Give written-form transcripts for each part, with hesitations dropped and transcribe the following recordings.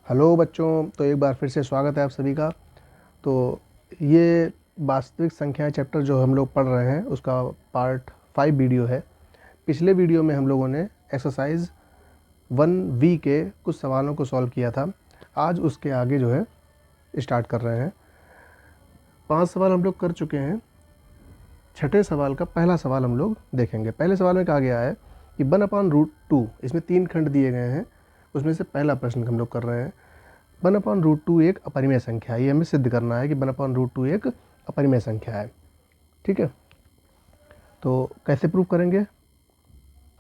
Hello बच्चों, तो एक बार फिर से स्वागत है आप सभी का। तो ये वास्तविक संख्याएं चैप्टर जो हम लोग पढ़ रहे हैं उसका पार्ट 5 वीडियो है। पिछले वीडियो में हम लोगों ने एक्सरसाइज 1B के कुछ सवालों को सॉल्व किया था। आज उसके आगे जो है स्टार्ट कर रहे हैं। 5 सवाल हम लोग कर चुके हैं। छठे सवाल का पहला सवाल हम लोग देखेंगे। पहले सवाल में कहा गया है कि 1/√2, इसमें 3 खंड दिए गए हैं, उसमें से पहला प्रश्न हम लोग कर रहे हैं। 1/√2 एक अपरिमेय संख्या है। ये हमें सिद्ध करना है कि 1/√2 एक अपरिमेय संख्या है। ठीक है, तो कैसे प्रूव करेंगे?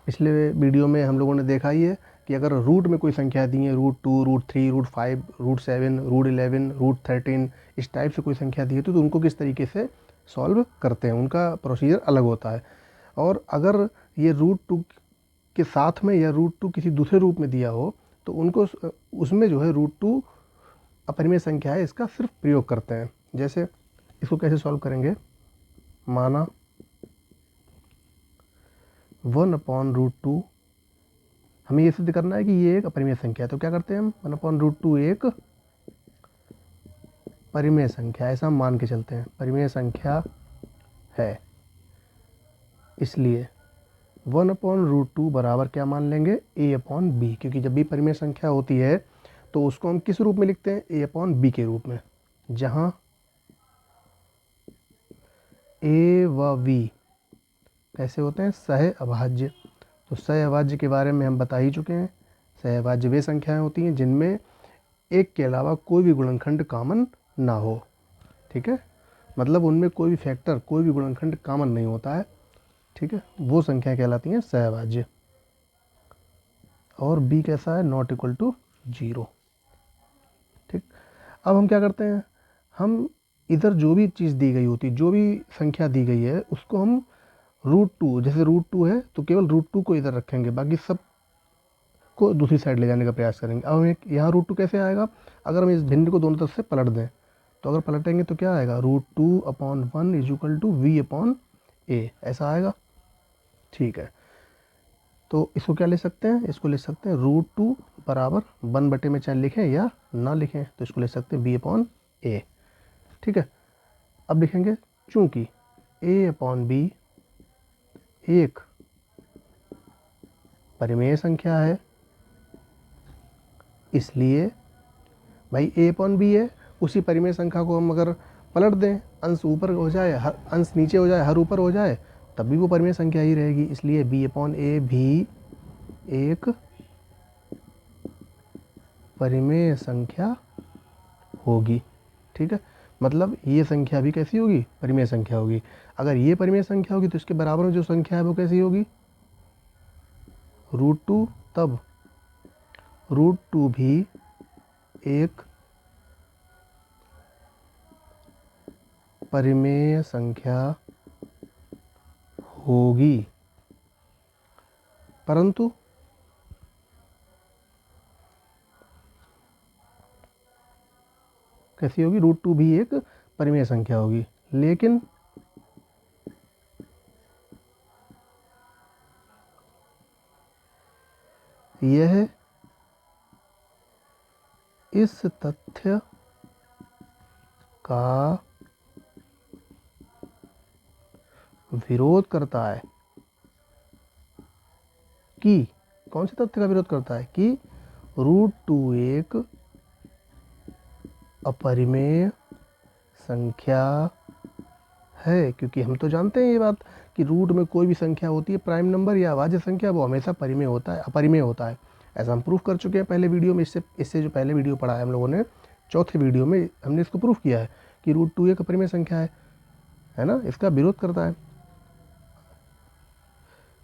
पिछले वीडियो में हम लोगों ने देखा ही है कि अगर रूट में कोई संख्या दी है, √2, √3, √5, √7, √11, √13, इस टाइप से कोई संख्या दी है तो उनको किस तरीके से सॉल्व करते हैं, उनका प्रोसीजर अलग होता है। और अगर ये √2 के साथ में या √2 किसी दूसरे रूप में दिया हो तो उनको उसमें जो है √2 अपरिमेय संख्या है, इसका सिर्फ प्रयोग करते हैं। जैसे इसको कैसे सॉल्व करेंगे? माना 1/√2, हमें ये सिद्ध करना है कि ये एक अपरिमेय संख्या है। तो क्या करते हैं हम? 1/√2 एक परिमेय संख्या, ऐसा हम मान के चलते हैं, परिमेय संख्या है। इसलिए 1/√2 बराबर क्या मान लेंगे? a/b, क्योंकि जब भी परिमेय संख्या होती है तो उसको हम किस रूप में लिखते हैं? a/b के रूप में, जहाँ a व v कैसे होते हैं? सह अभाज्य। तो सह अभाज्य के बारे में हम बता ही चुके हैं। सह अभाज्य वे संख्याएं होती हैं जिनमें एक के अलावा कोई भी गुणनखंड कॉमन ना हो। ठीक है, मतलब उनमें कोई भी फैक्टर, कोई भी गुणनखंड कॉमन नहीं होता है। ठीक है, वो संख्या कहलाती हैं सहअभाज्य। और b कैसा है? Not equal to 0। ठीक, अब हम क्या करते हैं? हम इधर जो भी चीज़ दी गई होती, जो भी संख्या दी गई है, उसको हम √2, जैसे √2 है तो केवल √2 को इधर रखेंगे, बाकी सब को दूसरी साइड ले जाने का प्रयास करेंगे। अब हमें यहाँ √2 कैसे आएगा? अगर हम इस भिन्न को दोनों तरफ से पलट दें, तो अगर पलटेंगे तो क्या आएगा? √2/1 = v/a, ऐसा आएगा। ठीक है, तो इसको क्या ले सकते हैं? इसको ले सकते हैं √2 बराबर 1 में चाहे लिखें या ना लिखें, तो इसको ले सकते हैं b/a। ठीक है, अब लिखेंगे चूंकि a/b एक परिमेय संख्या है, इसलिए भाई a/b है, उसी परिमेय संख्या को हम अगर पलट दें, अंश ऊपर हो जाए, हर अंश नीचे हो जाए, हर ऊपर हो जाए, तब भी वो परिमेय संख्या ही रहेगी। इसलिए b/a भी एक परिमेय संख्या होगी। ठीक है, मतलब ये संख्या भी कैसी होगी? परिमेय संख्या होगी। अगर ये परिमेय संख्या होगी तो इसके बराबर में जो संख्या है वो कैसी होगी? √2, तब √2 भी एक परिमेय संख्या होगी। परंतु कैसी होगी? √2 भी एक परिमेय संख्या होगी, लेकिन यह इस तथ्य का विरोध करता है कि, कौन से तथ्य का विरोध करता है? कि √2 एक अपरिमेय संख्या है। क्योंकि हम तो जानते हैं ये बात कि रूट में कोई भी संख्या होती है, प्राइम नंबर या अभाज्य संख्या, वो हमेशा परिमेय होता है, अपरिमेय होता है। ऐसा हम प्रूफ कर चुके हैं पहले वीडियो में। इससे जो पहले वीडियो पढ़ा है हम लोगों ने, चौथे वीडियो में हमने इसको प्रूफ किया है कि √2 एक अपरिमेय संख्या है ना। इसका विरोध करता है,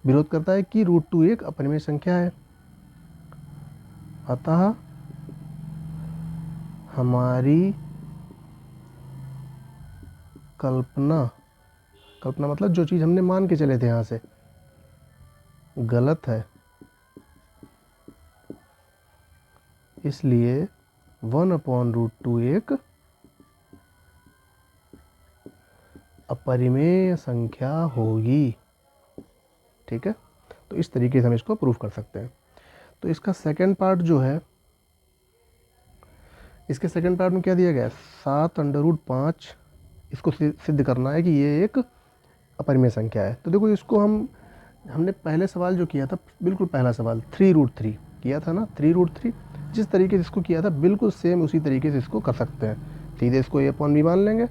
विरोध करता है कि √2 एक अपरिमेय संख्या है। अतः हमारी कल्पना, कल्पना मतलब जो चीज़ हमने मान के चले थे यहाँ से, गलत है। इसलिए 1/√2 एक अपरिमेय संख्या होगी। ठीक है, तो इस तरीके से हम इसको प्रूफ कर सकते हैं। तो इसका सेकंड पार्ट जो है इसके सेकंड पार्ट में क्या दिया गया है, 7√5 इसको सिद्ध करना है कि ये एक अपरिमेय संख्या है। तो देखो इसको हमने पहले सवाल जो किया था, बिल्कुल पहला सवाल 3√3 किया था ना, 3√3 जिस तरीके से इसको किया था बिल्कुल सेम उसी तरीके से इसको कर सकते हैं। सीधे इसको a/b मान लेंगे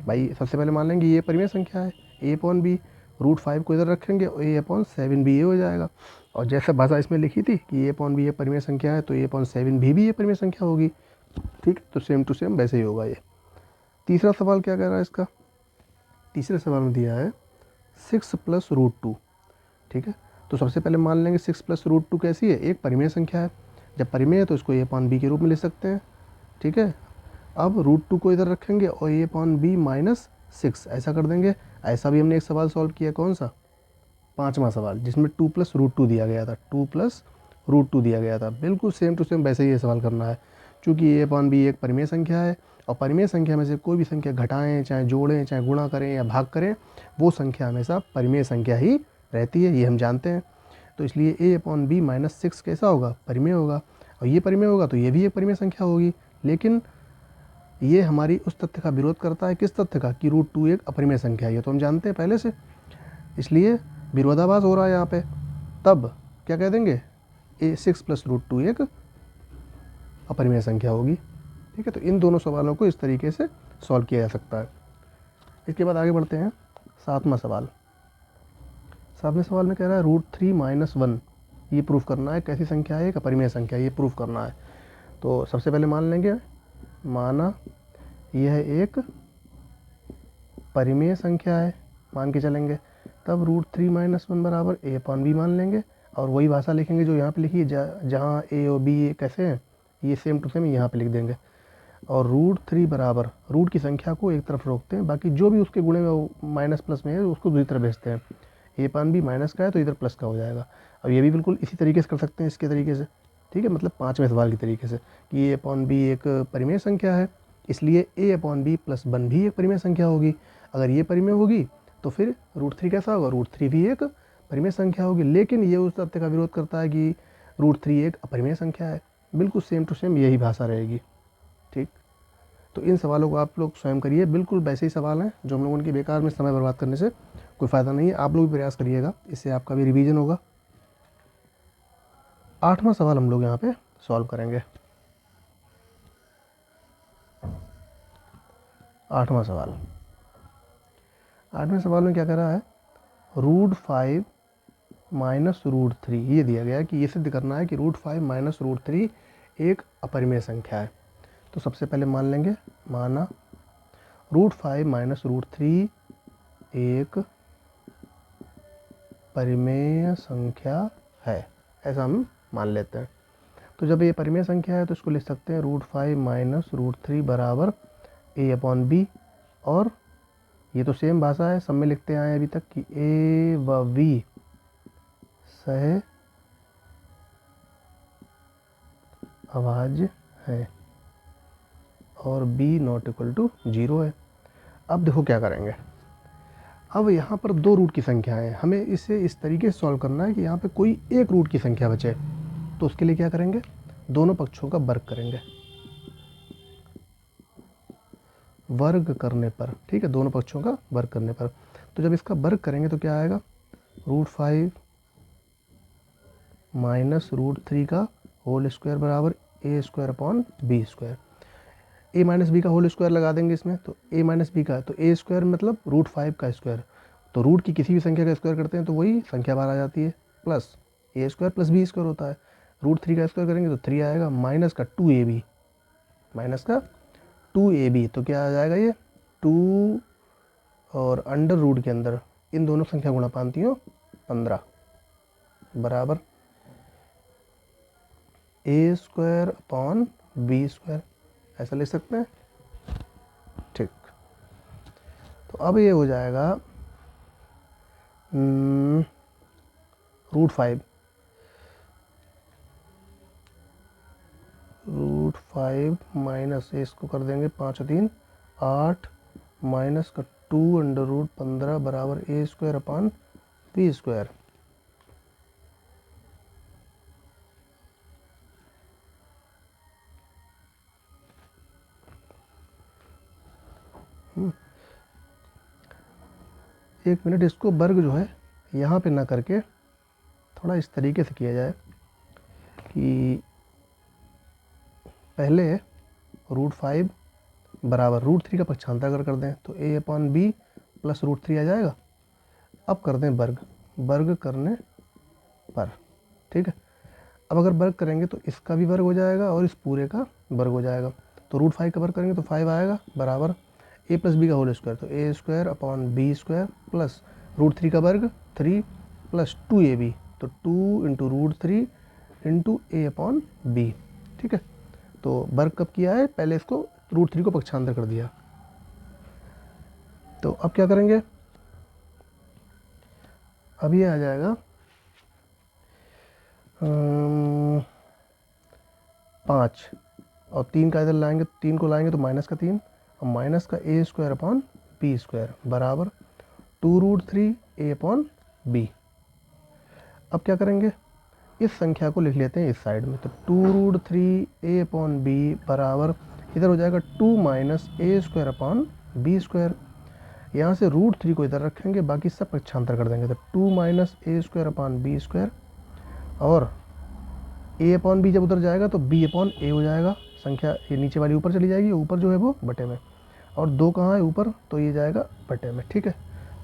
भाई। सबसे पहले मान लेंगे ये परिमेय संख्या है, a/b √5 को इधर रखेंगे और a/7 भी ये हो जाएगा। और जैसा भाषा इसमें लिखी थी कि a/b ये परिमेय संख्या है तो a/7 भी ये परिमेय संख्या होगी। ठीक, तो सेम टू सेम वैसे ही होगा ये। तीसरा सवाल क्या कह रहा है इसका, तीसरे सवाल में दिया है 6 + √2। ठीक है, तो सबसे पहले मान लेंगे 6 + √2 कैसी है, एक परिमेय संख्या है। जब परिमेय है तो इसको a/b के रूप में लिख सकते हैं। ठीक है, अब √2 को इधर रखेंगे और a/b - 6 ऐसा कर देंगे। ऐसा भी हमने एक सवाल सॉल्व किया, कौन सा, पाँचवा सवाल, जिसमें 2 + √2 दिया गया था, 2 + √2 दिया गया था। बिल्कुल सेम टू सेम वैसे ही ये सवाल करना है, क्योंकि a/b एक परिमेय संख्या है और परिमेय संख्या में से कोई भी संख्या घटाएं, चाहे जोड़ें, चाहे गुणा करें या भाग करें, वो संख्या हमेशा परिमेय संख्या ही रहती है, ये हम जानते हैं। तो इसलिए a/b - 6 कैसा होगा, परिमेय होगा। और ये परिमेय होगा तो ये भी एक परिमेय संख्या होगी। लेकिन ये हमारी उस तथ्य का विरोध करता है, किस तथ्य का, कि √2 एक अपरिमेय संख्या है, ये तो हम जानते हैं पहले से, इसलिए विरोधाभास हो रहा है यहाँ पे। तब क्या कह देंगे, 6 + √2 एक अपरिमेय संख्या होगी। ठीक है, तो इन दोनों सवालों को इस तरीके से सॉल्व किया जा सकता है। इसके बाद आगे बढ़ते हैं, सातवां सवाल। सातवें सवाल में कह रहा है √3 - 1 ये प्रूफ करना है, कैसी संख्या है, एक अपरिमेय संख्या, ये प्रूफ करना है। तो सबसे पहले मान लेंगे, माना यह एक परिमेय संख्या है, मान के चलेंगे। तब √3 - 1 बराबर a/b मान लेंगे और वही भाषा लिखेंगे जो यहाँ पे लिखी है, जहाँ a और b कैसे हैं, ये सेम टू सेम यहाँ पे लिख देंगे। और √3 बराबर, रूट की संख्या को एक तरफ रोकते हैं, बाकी जो भी उसके गुणे में माइनस प्लस में है उसको दूसरी तरफ भेजते हैं। a/b माइनस का है तो इधर प्लस का हो जाएगा। अब ये भी बिल्कुल इसी तरीके से कर सकते हैं, इसके तरीके से। ठीक है, मतलब पाँचवें सवाल के तरीके से कि a/b एक परिमेय संख्या है, इसलिए a/b + 1 भी एक परिमेय संख्या होगी। अगर ये परिमेय होगी तो फिर √3 कैसा होगा, √3 भी एक परिमेय संख्या होगी। लेकिन ये उस तथ्य का विरोध करता है कि √3 एक अपरिमेय संख्या है। बिल्कुल सेम टू सेम यही भाषा रहेगी। ठीक, तो इन सवालों को आप लोग स्वयं करिए, बिल्कुल वैसे ही सवाल हैं जो हम लोगों के बेकार में समय बर्बाद करने से कोई फ़ायदा नहीं है। आप लोग भी प्रयास करिएगा, इससे आपका भी रिवीजन होगा। आठवां सवाल हम लोग यहाँ पे सॉल्व करेंगे। आठवां सवाल, आठवें सवाल में क्या कह रहा है, √5 - √3 ये दिया गया है कि ये सिद्ध करना है कि √5 - √3 एक अपरिमेय संख्या है। तो सबसे पहले मान लेंगे, माना √5 - √3 एक परिमेय संख्या है, ऐसा हम मान लेते हैं। तो जब ये परिमेय संख्या है तो इसको लिख सकते हैं √5 - √3 बराबर a/b। और ये तो सेम भाषा है, सब में लिखते आए अभी तक कि a व b सह अभाज्य है और b ≠ 0 है। अब देखो क्या करेंगे, अब यहाँ पर दो रूट की संख्या है, हमें इसे इस तरीके से सॉल्व करना है कि यहाँ पे कोई एक रूट की संख्या बचे। तो उसके लिए क्या करेंगे, दोनों पक्षों का वर्ग करेंगे, वर्ग करने पर। ठीक है, दोनों पक्षों का वर्ग करने पर। तो जब इसका वर्ग करेंगे तो क्या आएगा, √5 - √3 का होल स्क्वायर बराबर a²/b²। a - b का होल स्क्वायर लगा देंगे इसमें, तो a - b का, तो a² मतलब √5 का स्क्वायर। तो रूट की किसी भी संख्या का स्क्वायर करते हैं तो वही संख्या बाहर आ जाती है, प्लस a² + b² होता है। √3 का स्क्वायर करेंगे तो 3 आएगा, माइनस का 2ab, माइनस का 2ab। तो क्या आ जाएगा ये 2 और अंडर रूट के अंदर इन दोनों संख्या गुणा पांतियों 15 बराबर a²/b², ऐसा लिख सकते हैं। ठीक, तो अब ये हो जाएगा √5 माइनस, इसको कर देंगे 5 और 3 8, माइनस का 2 √15 बराबर a²/b²। एक मिनट, इसको वर्ग जो है यहाँ पे ना करके थोड़ा इस तरीके से किया जाए कि पहले √5 बराबर √3 का पक्षांतर अगर कर दें तो a/b प्लस √3 आ जाएगा। अब कर दें वर्ग, वर्ग करने पर, ठीक है। अब अगर वर्ग करेंगे तो इसका भी वर्ग हो जाएगा और इस पूरे का वर्ग हो जाएगा। तो √5 का वर्ग करेंगे तो 5 आएगा बराबर a प्लस बी का होल स्क्वायर, तो a² / b² प्लस √3 का वर्ग 3 प्लस 2ab, तो 2 इंटू √3 इंटू a/b, ठीक है। तो वर्ग कब किया है, पहले इसको √3 को पक्षांतर कर दिया। तो अब क्या करेंगे, अब ये आ जाएगा 5 और 3 का इधर लाएंगे, 3 को लाएंगे तो माइनस का 3 और माइनस का a² / b² बराबर 2√3 a/b। अब क्या करेंगे, इस संख्या को लिख लेते हैं इस साइड में, तो 2√3 a/b बराबर इधर हो जाएगा 2 माइनस a² / b²। यहाँ से √3 को इधर रखेंगे, बाकी सब पक्षांतर कर देंगे, तो 2 माइनस a² / b² और a/b जब उधर जाएगा तो b/a हो जाएगा। संख्या ये नीचे वाली ऊपर चली जाएगी, ऊपर जो है वो बटे में, और 2 कहाँ है ऊपर, तो ये जाएगा बटे में, ठीक है।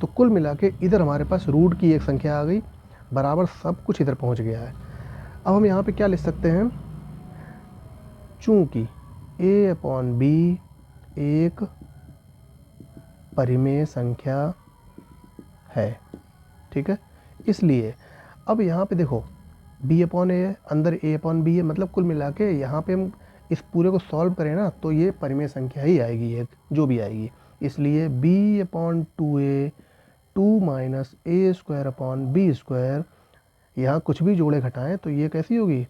तो कुल मिला के इधर हमारे पास रूट की एक संख्या आ गई बराबर सब कुछ इधर पहुंच गया है। अब हम यहाँ पे क्या लिख सकते हैं, चूंकि a/b एक परिमेय संख्या है, ठीक है, इसलिए अब यहाँ पे देखो b/a है, अंदर a/b है, मतलब कुल मिला के यहाँ पे हम इस पूरे को सॉल्व करें ना तो ये परिमेय संख्या ही आएगी एक, जो भी आएगी। इसलिए b/2a 2 माइनस a² / b², यहाँ कुछ भी जोड़े घटाएं तो ये कैसी होगी,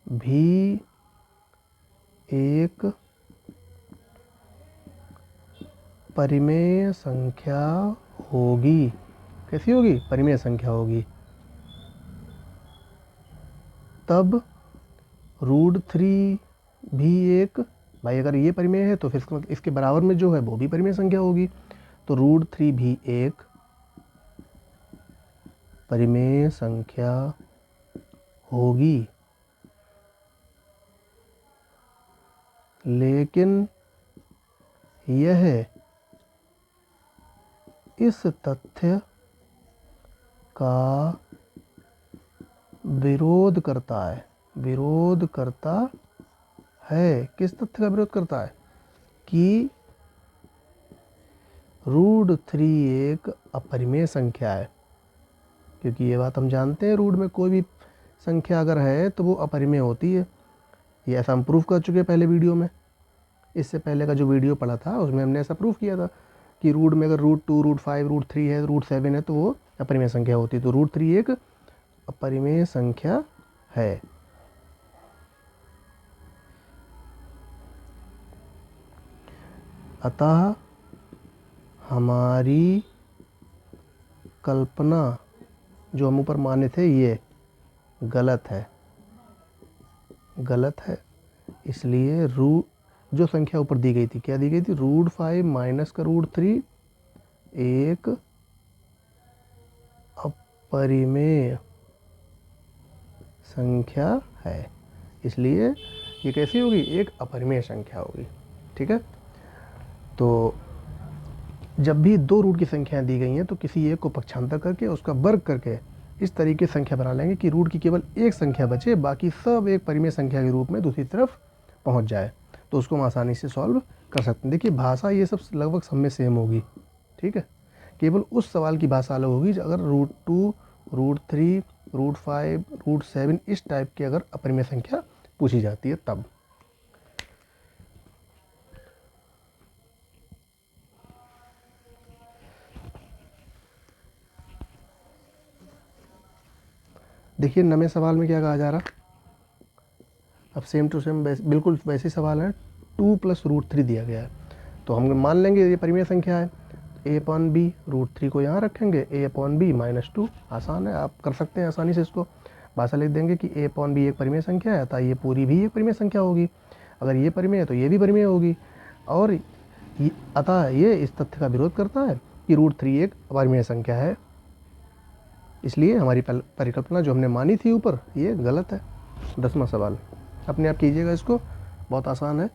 भी एक परिमेय संख्या होगी। कैसी होगी, परिमेय संख्या होगी। तब √3 भी एक, भाई अगर ये परिमेय है तो फिर इसके बराबर में जो है वो भी परिमेय संख्या होगी, तो √3 भी एक परिमेय संख्या होगी। लेकिन यह इस तथ्य का विरोध करता है, विरोध करता है, किस तथ्य का विरोध करता है, कि √3 एक अपरिमेय संख्या है। क्योंकि ये बात हम जानते हैं, रूट में कोई भी संख्या अगर है तो वो अपरिमेय होती है। ये ऐसा हम प्रूफ कर चुके हैं पहले वीडियो में, इससे पहले का जो वीडियो पढ़ा था उसमें हमने ऐसा प्रूफ किया था कि रूट में अगर √2 √5 √3 है, √7 है तो वो अपरिमेय संख्या होती है। तो √3 एक अपरिमेय संख्या है। अतः हमारी कल्पना जो हम ऊपर माने थे ये गलत है, गलत है। इसलिए जो संख्या ऊपर दी गई थी, क्या दी गई थी, √5 माइनस का √3 एक अपरिमेय संख्या है। इसलिए ये कैसी होगी, एक अपरिमेय संख्या होगी, ठीक है। तो जब भी दो रूट की संख्याएं दी गई हैं तो किसी एक को पक्षांतर करके उसका वर्ग करके इस तरीके से संख्या बना लेंगे कि रूट की केवल एक संख्या बचे, बाकी सब एक परिमेय संख्या के रूप में दूसरी तरफ पहुंच जाए, तो उसको हम आसानी से सॉल्व कर सकते हैं। देखिए भाषा ये सब लगभग सब में सेम होगी, ठीक है। केवल उस सवाल की भाषा अलग होगी अगर √2 √3 √5 √7 इस टाइप की अगर अपरिमेय संख्या पूछी जाती है तब। देखिए नवे सवाल में क्या कहा जा रहा, अब सेम टू सेम बिल्कुल वैसे सवाल है, 2 प्लस √3 दिया गया है, तो हम मान लेंगे ये परिमेय संख्या है, a/b √3 को यहाँ रखेंगे, a/b -2, आसान है, आप कर सकते हैं आसानी से। इसको भाषा लिख देंगे कि a/b एक परिमेय संख्या है, अतः ये पूरी भी एक परिमेय संख्या होगी। अगर ये परिमेय है तो ये भी परिमेय होगी, और अतः ये इस तथ्य का विरोध करता है कि √3 एक अपरिमेय संख्या है। इसलिए हमारी परिकल्पना जो हमने मानी थी ऊपर, ये गलत है। 10वां सवाल अपने आप कीजिएगा, इसको बहुत आसान है।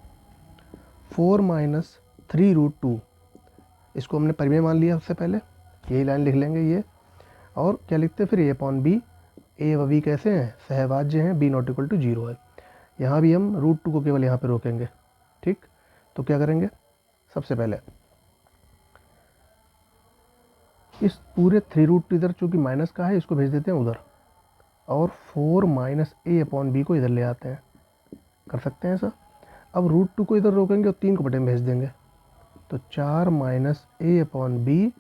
4 - 3√2 इसको हमने परिमेय मान लिया सबसे पहले, यही लाइन लिख लेंगे ये। और क्या लिखते हैं फिर a/b, a व b कैसे हैं, सहभाज्य हैं, b ≠ 0 है। यहाँ भी हम √2 को केवल यहाँ पे रोकेंगे, ठीक। तो क्या करेंगे, सबसे पहले इस पूरे 3√2 इधर चूँकि माइनस का है, इसको भेज देते हैं उधर, और 4 - a/b को इधर ले आते हैं। कर सकते हैं ऐसा। अब √2 को इधर रोकेंगे और 3 को बटे में भेज देंगे, तो 4 - a/b,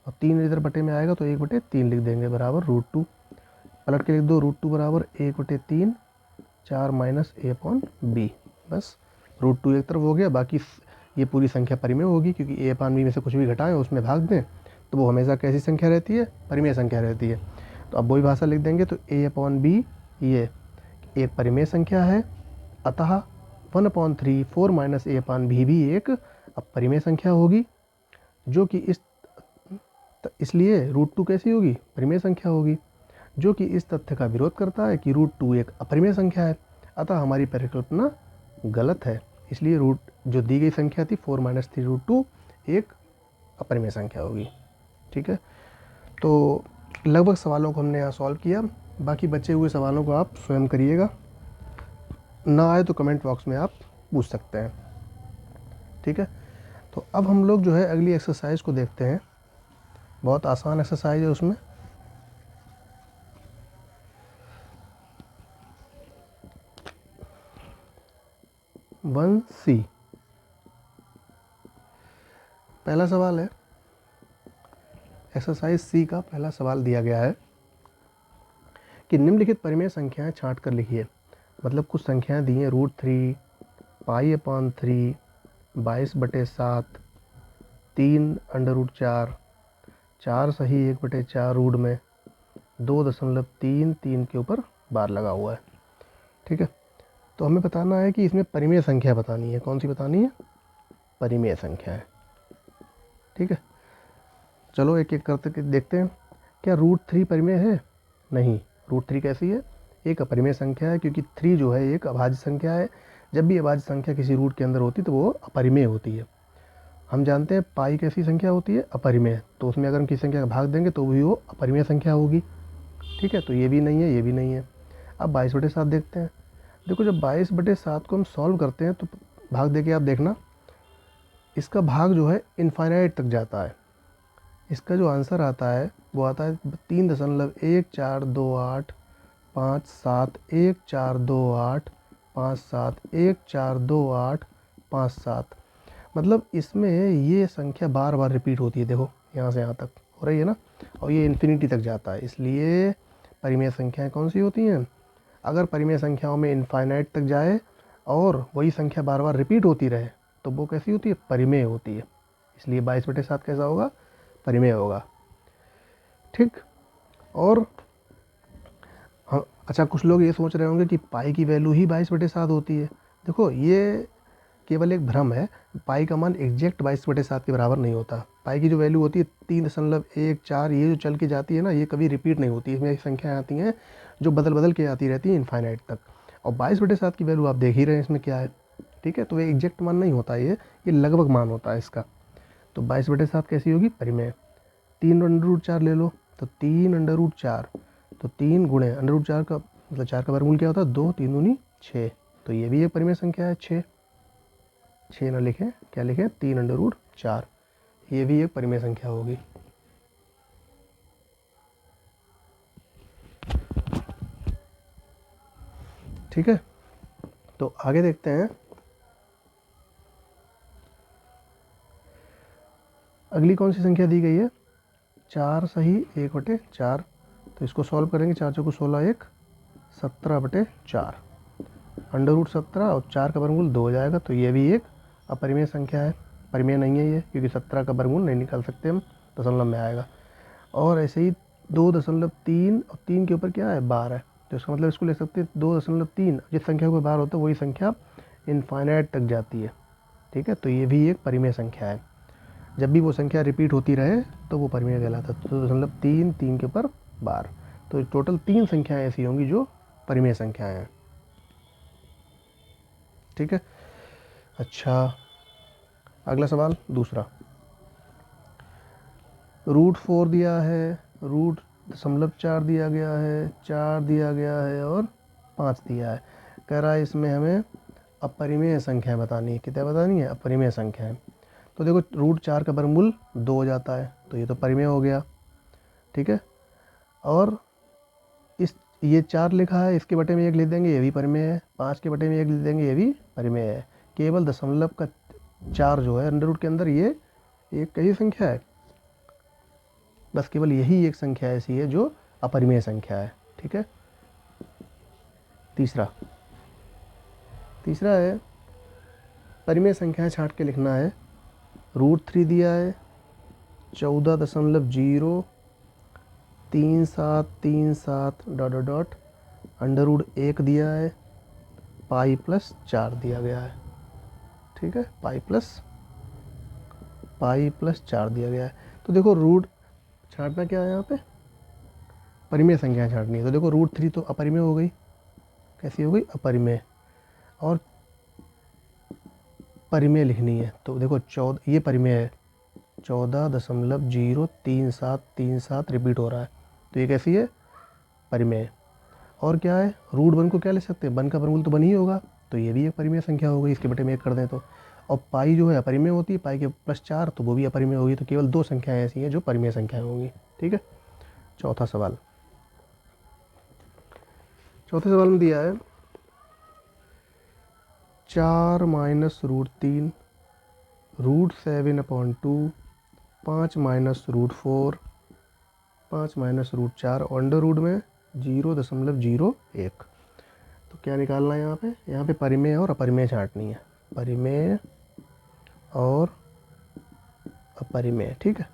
और 3 इधर बटे में आएगा तो 1/3 लिख देंगे बराबर √2। पलट के लिख दो, √2 बराबर 1/3 4 - a/b। बस √2 एक तरफ हो गया, बाकी ये पूरी संख्या परिमेय होगी, क्योंकि a/b में से कुछ भी घटाएं उसमें भाग दें तो वो हमेशा कैसी संख्या रहती है, परिमेय संख्या रहती है। तो अब वही भाषा लिख देंगे, तो a/b ये एक परिमेय संख्या है, अतः 1/3 4 - a/b भी एक अपरिमेय संख्या होगी, जो कि इसलिए √2 कैसी होगी, परिमेय संख्या होगी, जो कि इस तथ्य का विरोध करता है कि √2 एक अपरिमेय संख्या है। अतः हमारी परिकल्पना गलत है। इसलिए जो दी गई संख्या थी 4 - 3√2 एक अपरिमेय संख्या होगी, ठीक है। तो लगभग सवालों को हमने यहाँ सॉल्व किया। बाकी बचे हुए सवालों को आप स्वयं करिएगा, ना आए तो कमेंट बॉक्स में आप पूछ सकते हैं, ठीक है। तो अब हम लोग जो है अगली एक्सरसाइज को देखते हैं। बहुत आसान एक्सरसाइज है उसमें। वन सी पहला सवाल है, एक्सरसाइज सी का पहला सवाल दिया गया है कि निम्नलिखित परिमेय संख्याएं छांट कर लिखिए। मतलब कुछ संख्याएं दी हैं, √3, π/3, 22/7, 3 √4, 4 सही 1/4 रूट में 2.33 के ऊपर बार लगा हुआ है, ठीक है। तो हमें बताना है कि इसमें परिमेय संख्या बतानी है। कौन सी बतानी है, परिमेय संख्या है, ठीक है। चलो एक एक करते देखते हैं। क्या √3 परिमेय है, नहीं। √3 कैसी है, एक अपरिमेय संख्या है, क्योंकि 3 जो है एक अभाज्य संख्या है। जब भी अभाज्य संख्या किसी रूट के अंदर होती है तो वो अपरिमेय होती है। हम जानते हैं पाई कैसी संख्या होती है, अपरिमेय, तो उसमें अगर हम किसी संख्या का भाग देंगे तो भी वो अपरिमेय संख्या होगी, ठीक है। तो ये भी नहीं है, ये भी नहीं है। अब 22/7 देखते हैं। देखो जब 22/7 को हम सॉल्व करते हैं तो भाग दे के आप देखना, इसका भाग जो है इनफाइनाइट तक जाता है। इसका जो आंसर आता है वो आता है 3.142857142857 मतलब इसमें ये संख्या बार बार रिपीट होती है। देखो यहाँ से यहाँ तक हो रही है ना, और ये इन्फिनिटी तक जाता है। इसलिए परिमेय संख्याएं कौन सी होती हैं, अगर परिमेय संख्याओं में इनफाइनाइट तक जाए और वही संख्या बार बार रिपीट होती रहे तो वो कैसी होती है, परिमेय होती है। इसलिए 22/7 कैसा होगा, परिमेय होगा, ठीक। और हाँ, अच्छा, कुछ लोग ये सोच रहे होंगे कि पाई की वैल्यू ही 22/7 होती है। देखो ये केवल एक भ्रम है। पाई का मान एग्जैक्ट 22/7 के बराबर नहीं होता। पाई की जो वैल्यू होती है 3.14, ये जो चल के जाती है ना, ये कभी रिपीट नहीं होती। इसमें संख्याएँ आती हैं जो बदल बदल के आती रहती हैं इनफाइनाइट तक। और 22/7 की वैल्यू आप देख ही रहे हैं इसमें क्या है, ठीक है। तो ये एग्जैक्ट मान नहीं होता, ये लगभग मान होता है इसका। तो 22/7 कैसी होगी, परिमेय। 3 √4 ले लो, तो 3 √4, तो 3 गुणे √4 का मतलब 4 का वर्गमूल क्या होता है, 2, 3 दूनी 6। तो ये भी एक परिमेय संख्या है, 6 ना लिखें, क्या लिखें, 3 √4। ये भी एक परिमेय संख्या होगी, ठीक है। तो आगे देखते हैं। अगली कौन सी संख्या दी गई है, 4 सही 1/4। तो इसको सॉल्व करेंगे, 4 चौको 16, 1 17/4, √17 और 4 का वर्गमूल 2 हो जाएगा। तो ये भी एक अपरिमेय संख्या है, परिमेय नहीं है ये, क्योंकि 17 का वर्गमूल नहीं निकाल सकते हम, दशमलव में आएगा। और ऐसे ही 2.3 और 3 के ऊपर क्या है, बार है, तो इसका मतलब इसको ले सकते हैं 2.3। जिस संख्या के ऊपर बार होता है वही संख्या इनफाइनाइट तक जाती है, ठीक है, तो ये भी एक परिमेय संख्या है। जब भी वो संख्या रिपीट होती रहे तो वो परिमेय कहलाता है। तो मतलब 3, 3 के ऊपर 12, तो टोटल 3 संख्याएं ऐसी होंगी जो परिमेय संख्याएं हैं। ठीक है। अच्छा, अगला सवाल दूसरा। √4 दिया है, √.4 दिया गया है, 4 दिया गया है और 5 दिया है। कह रहा है इसमें हमें अपरिमेय संख्या बतानी है। कितना बतानी है? अपरिमेय संख्या है। तो देखो √4 का वर्गमूल 2 हो जाता है, तो ये तो परिमेय हो गया। ठीक है, और इस ये 4 लिखा है, इसके बटे में 1 लिख देंगे, ये भी परिमेय है। 5 के बटे में 1 लिख देंगे, ये भी परिमेय है। केवल दशमलव का 4 जो है अंडर रूट के अंदर, ये एक कई संख्या है, बस केवल यही एक संख्या ऐसी है जो अपरिमेय संख्या है। ठीक है। तीसरा है परिमेय संख्याएं छांट के लिखना है। √3 दिया है, 14.03737 ... अंडर रूट 1 दिया है, पाई+4 दिया गया है। ठीक है, पाई+4 दिया गया है। तो देखो रूट छांटना क्या है यहाँ पे? परिमेय संख्या छांटनी है। तो देखो √3 तो अपरिमेय हो गई। कैसी हो गई? अपरिमेय। और परिमेय लिखनी है, तो देखो 14, ये परिमेय है, 14.03737 रिपीट हो रहा है, तो ये कैसी है? परिमेय। और क्या है? √1 को क्या ले सकते हैं? 1 का वर्गमूल तो 1 ही होगा, तो ये भी एक परिमेय संख्या हो गई। इसके बटे में 1 कर दें तो। और पाई जो है अपरिमेय होती है, पाई के +4, तो वो भी अपरिमेय होगी। तो केवल 2 संख्याएं ऐसी हैं जो परिमेय संख्याएं होंगी। ठीक है। चौथे सवाल में दिया है 4 - √3 √7/2 5 - √4 5 - √4 और अंडर रूट में 0.01। तो क्या निकालना है यहाँ पे? यहाँ पे परिमेय और अपरिमेय छांटनी है। परिमेय और अपरिमेय। ठीक है।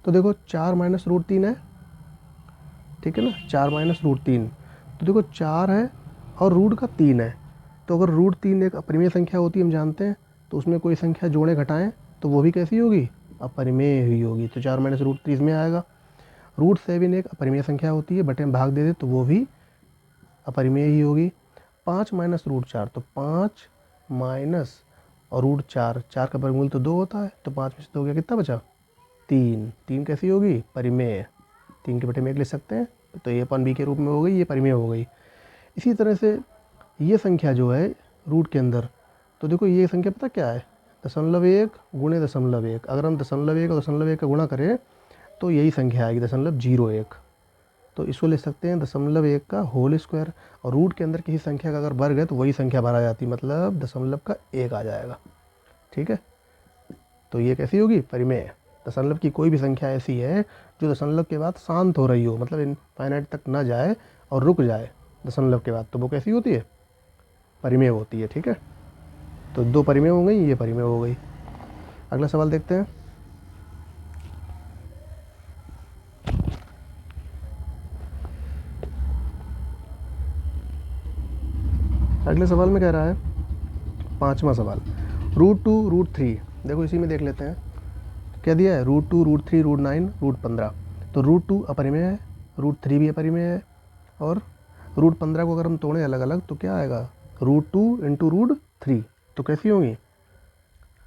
तो देखो 4 - √3 है, ठीक है ना, 4 - √3। तो देखो 4 है और रूट का 3 है, तो अगर √3 एक अपरिमेय संख्या होती है, हम जानते हैं, तो उसमें कोई संख्या जोड़ें घटाएं तो वो भी कैसी होगी? अपरिमेय ही होगी। तो 4 - √3 इसमें आएगा। √7 एक अपरिमेय संख्या होती है, बटे में भाग दे दे तो वो भी अपरिमेय ही होगी। 5 - √4, तो 5 माइनस और √4, 4 का वर्गमूल तो 2 होता है, तो 5 में से 2 गया, कितना बचा? 3। 3 कैसी होगी? परिमेय। 3 के बटे में 1 लिख सकते हैं, तो ए अपन बी के रूप में हो गई, ये परिमेय हो गई। इसी तरह से ये संख्या जो है रूट के अंदर, तो देखो ये संख्या पता क्या है? 0.1 गुणे 0.1। अगर हम 0.1 और 0.1 का गुणा करें तो यही संख्या आएगी 0.01। तो इसको ले सकते हैं 0.1 का होल स्क्वायर। और रूट के अंदर किसी संख्या का अगर वर्ग है तो वही संख्या भरा जाती है, मतलब 0.1 आ जाएगा। ठीक है। तो ये कैसी होगी? परिमेय। दशमलव की कोई भी संख्या ऐसी है जो दशमलव के बाद शांत हो रही हो, मतलब इनफाइनाइट तक ना जाए और रुक जाए दशमलव के बाद, तो वो कैसी होती है? परिमेय होती है। ठीक है। तो 2 परिमेय हो गई, ये परिमेय हो गई। अगला सवाल देखते हैं। अगले सवाल में कह रहा है 5वां सवाल, √2 √3। देखो इसी में देख लेते हैं क्या दिया है। √2 √3 √9 √15। तो √2 अपरिमेय है, √3 भी अपरिमेय है, और √15 को अगर हम तोड़ें अलग अलग तो क्या आएगा? √2 × √3, तो कैसी होगी?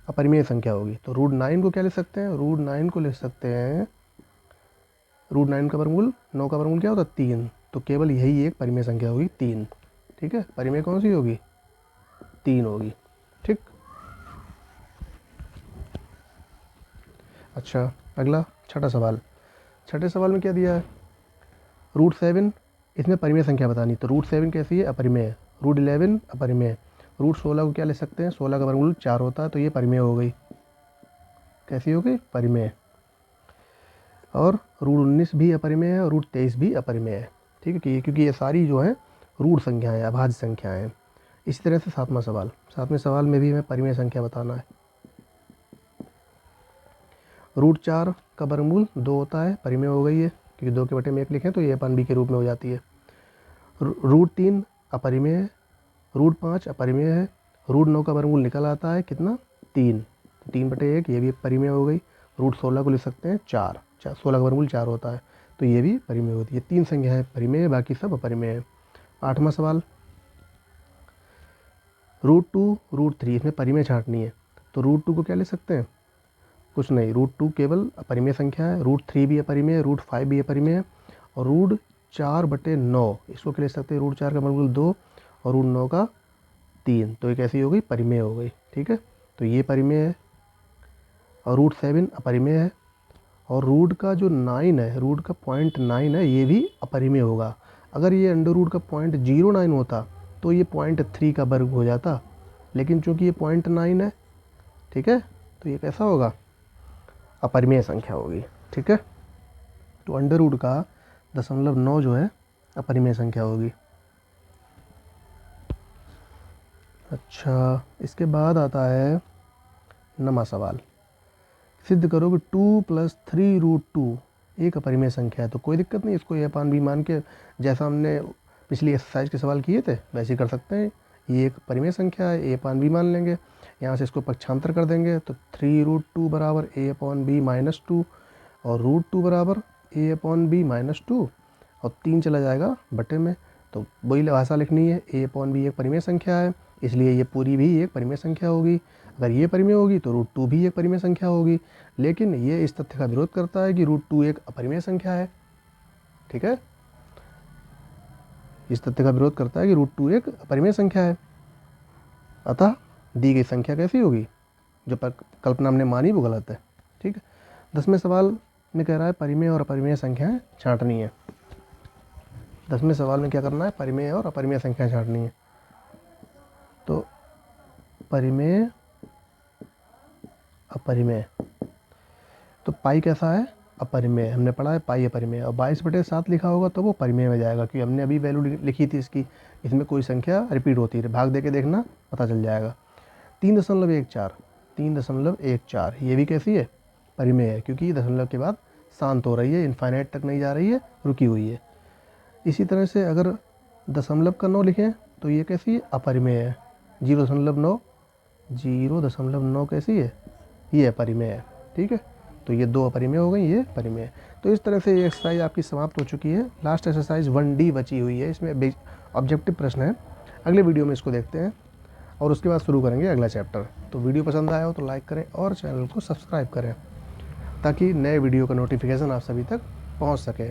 अपरिमेय संख्या होगी। तो √9 को क्या ले सकते हैं? √9 को ले सकते हैं, √9 का वर्गमूल, 9 का वर्गमूल क्या होता है? 3। तो केवल यही एक परिमेय संख्या होगी, 3। ठीक है। परिमेय कौन सी होगी? 3 होगी। ठीक। अच्छा, अगला छठा सवाल। छठे सवाल में क्या दिया है? √7, इसमें परिमेय संख्या बतानी। तो √7 कैसी है? अपरिमेय। √11 अपरिमेय। √16 को क्या ले सकते हैं? 16 का वर्गमूल 4 होता है, तो ये परिमेय हो गई। कैसी हो गई? परिमेय। और √19 भी अपरिमेय है और √23 भी अपरिमेय है। ठीक है, क्योंकि ये सारी जो है रूट संख्याएँ, अभाज्य संख्याएँ हैं। इसी तरह से 7वां सवाल। 7वें सवाल में भी हमें परिमेय संख्या बताना है। √4 का वर्गमूल 2 होता है, परिमेय हो गई है, क्योंकि 2 के बटे में 1 लिखें तो ये अपन बी के रूप में हो जाती है। √3 अपरिमेय है, √5 अपरिमेय है, √9 का वर्गमूल निकल आता है कितना? 3, 3/1, ये भी परिमेय हो गई। रूट 16 को लिख सकते हैं 4, 16 का वर्गमूल 4 होता है, तो ये भी परिमेय होती है। 3 संख्याएँ परिमेय, बाकी सब अपरिमेय है। 8वां सवाल, √2, √3, इसमें परिमेय छांटनी है, तो √2 को क्या ले सकते हैं, कुछ नहीं, √2 केवल अपरिमेय संख्या है, √3 भी अपरिमेय है, √5 भी अपरिमेय है, और √4/9 इसको क्या ले सकते हैं, √4 का वर्गमूल 2 और √9 का 3, तो ये कैसी हो गई, परिमेय हो गई। ठीक है, तो ये परिमेय है। और √7 अपरिमेय है, और रूट का जो 9 है, रूट का 0.9 है, ये भी अपरिमेय होगा। अगर ये अंडर रूट का 0.09 होता तो ये 0.3 का वर्ग हो जाता, लेकिन चूंकि ये 0.9 है, ठीक है, तो ये कैसा होगा, अपरिमेय संख्या होगी। ठीक है, तो अंडर रूट का 0.9 जो है अपरिमेय संख्या होगी। अच्छा, इसके बाद आता है 9वां सवाल, सिद्ध करो कि 2 + 3√2 एक अपरिमेय संख्या है। तो कोई दिक्कत नहीं, इसको a/b मान के, जैसा हमने पिछली एक्सरसाइज के सवाल किए थे वैसे ही कर सकते हैं। ये एक परिमेय संख्या है, a/b मान लेंगे, यहाँ से इसको पक्षांतर कर देंगे, तो 3√2 बराबर a/b - 2, और √2 बराबर a/b - 2, और 3 चला जाएगा बटे में। तो वही भाषा लिखनी है, a/b एक परिमेय संख्या है, इसलिए ये पूरी भी एक परिमेय संख्या होगी। अगर ये परिमेय होगी तो √2 भी एक परिमेय संख्या होगी, लेकिन ये इस तथ्य का विरोध करता है कि √2 एक अपरिमेय संख्या है। ठीक है, इस तथ्य का विरोध करता है कि √2 एक अपरिमेय संख्या है। अतः दी गई संख्या कैसी होगी, जो कल्पना हमने मानी वो गलत है। ठीक है, 10वें सवाल में कह रहा है परिमेय और अपरिमेय संख्याएं छांटनी है। 10वें सवाल में क्या करना है, परिमेय और अपरिमेय संख्याएं छांटनी है। तो परिमेय अपरिमेय, तो पाई कैसा है, अपरिमेय, हमने पढ़ा है पाई अपरिमेय, और 22/7 लिखा होगा तो वो परिमेय में जाएगा, क्योंकि हमने अभी वैल्यू लिखी थी इसकी, इसमें कोई संख्या रिपीट होती है, भाग दे के देखना पता चल जाएगा। 3.14, 3.14 ये भी कैसी है, परिमेय है, क्योंकि दशमलव के बाद शांत हो रही है, इनफाइनाइट तक नहीं जा रही है, रुकी हुई है। इसी तरह से अगर 0.9 लिखें तो ये कैसी है, अपरिमेय है। 0.9, 0.9 कैसी है, ये अपरिमेय है। ठीक है, तो ये 2 अपरिमेय हो गई, ये परिमेय है। तो इस तरह से ये एक्सरसाइज आपकी समाप्त हो चुकी है। लास्ट एक्सरसाइज 1D बची हुई है, इसमें ऑब्जेक्टिव प्रश्न है। अगले वीडियो में इसको देखते हैं और उसके बाद शुरू करेंगे अगला चैप्टर। तो वीडियो पसंद आया हो तो लाइक करें और चैनल को सब्सक्राइब करें, ताकि नए वीडियो का नोटिफिकेशन आप सभी तक पहुंच सके।